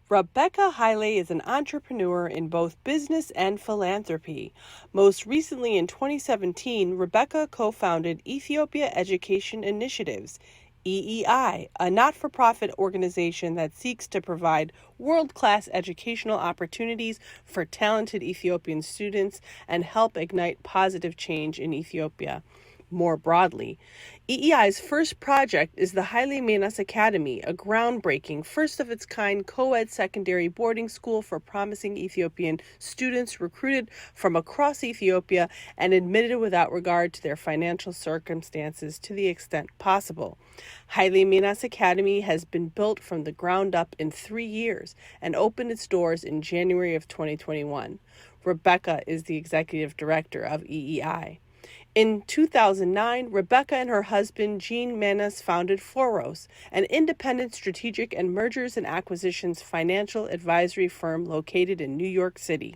Rebecca Haile is an entrepreneur in both business and philanthropy. Most recently in 2017, Rebecca co-founded Ethiopia Education Initiatives, EEI, a not-for-profit organization that seeks to provide world-class educational opportunities for talented Ethiopian students and help ignite positive change in Ethiopia. More broadly, EEI's first project is the Haile Menas Academy, a groundbreaking, first of its kind co-ed secondary boarding school for promising Ethiopian students recruited from across Ethiopia and admitted without regard to their financial circumstances to the extent possible. Haile Menas Academy has been built from the ground up in 3 years and opened its doors in January of 2021. Rebecca is the executive director of EEI. In 2009, Rebecca and her husband, Gene Manas, founded Foros, an independent strategic and mergers and acquisitions financial advisory firm located in New York City.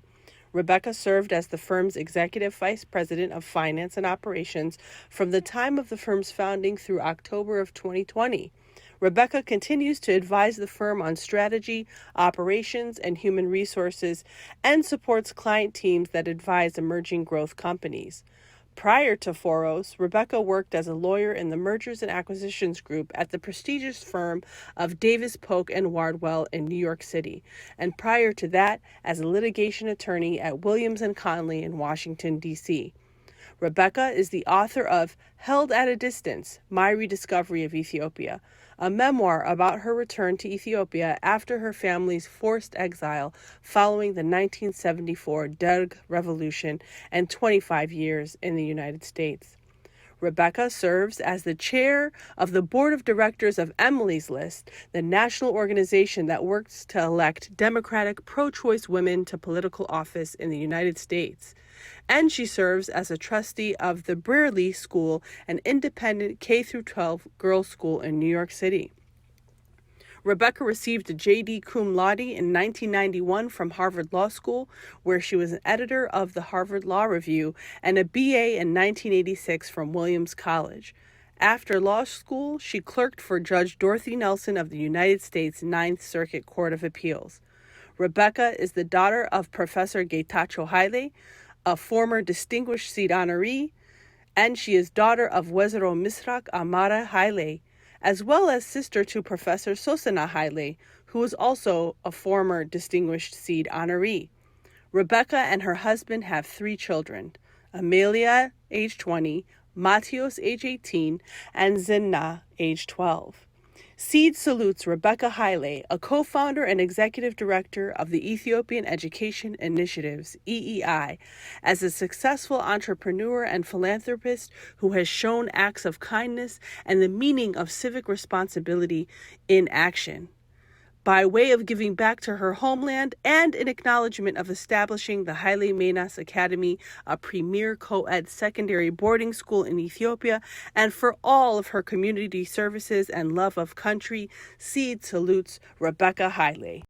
Rebecca served as the firm's executive vice president of finance and operations from the time of the firm's founding through October of 2020. Rebecca continues to advise the firm on strategy, operations, and human resources, and supports client teams that advise emerging growth companies. Prior to Foros, Rebecca worked as a lawyer in the Mergers and Acquisitions Group at the prestigious firm of Davis Polk and Wardwell in New York City, and prior to that, as a litigation attorney at Williams and Conley in Washington, D.C. Rebecca is the author of Held at a Distance, My Rediscovery of Ethiopia, a memoir about her return to Ethiopia after her family's forced exile following the 1974 Derg Revolution and 25 years in the United States. Rebecca serves as the chair of the board of directors of Emily's List, the national organization that works to elect Democratic pro-choice women to political office in the United States. And she serves as a trustee of the Brearley School, an independent K-12 girls' school in New York City. Rebecca received a J.D. cum laude in 1991 from Harvard Law School, where she was an editor of the Harvard Law Review, and a B.A. in 1986 from Williams College. After law school, she clerked for Judge Dorothy Nelson of the United States Ninth Circuit Court of Appeals. Rebecca is the daughter of Professor Getachew Haile, a former Distinguished Seat honoree, and she is daughter of Wezero Misrak Amara Haile, as well as sister to Professor Sosana Haile, who is also a former Distinguished Seat honoree. Rebecca and her husband have 3 children, Amelia, age 20, Matios, age 18, and Zinna, age 12. Seed salutes Rebecca Haile, a co-founder and executive director of the Ethiopian Education Initiatives, EEI, as a successful entrepreneur and philanthropist who has shown acts of kindness and the meaning of civic responsibility in action. By way of giving back to her homeland and in acknowledgement of establishing the Haile Menas Academy, a premier co-ed secondary boarding school in Ethiopia, and for all of her community services and love of country, Seed salutes Rebecca Haile.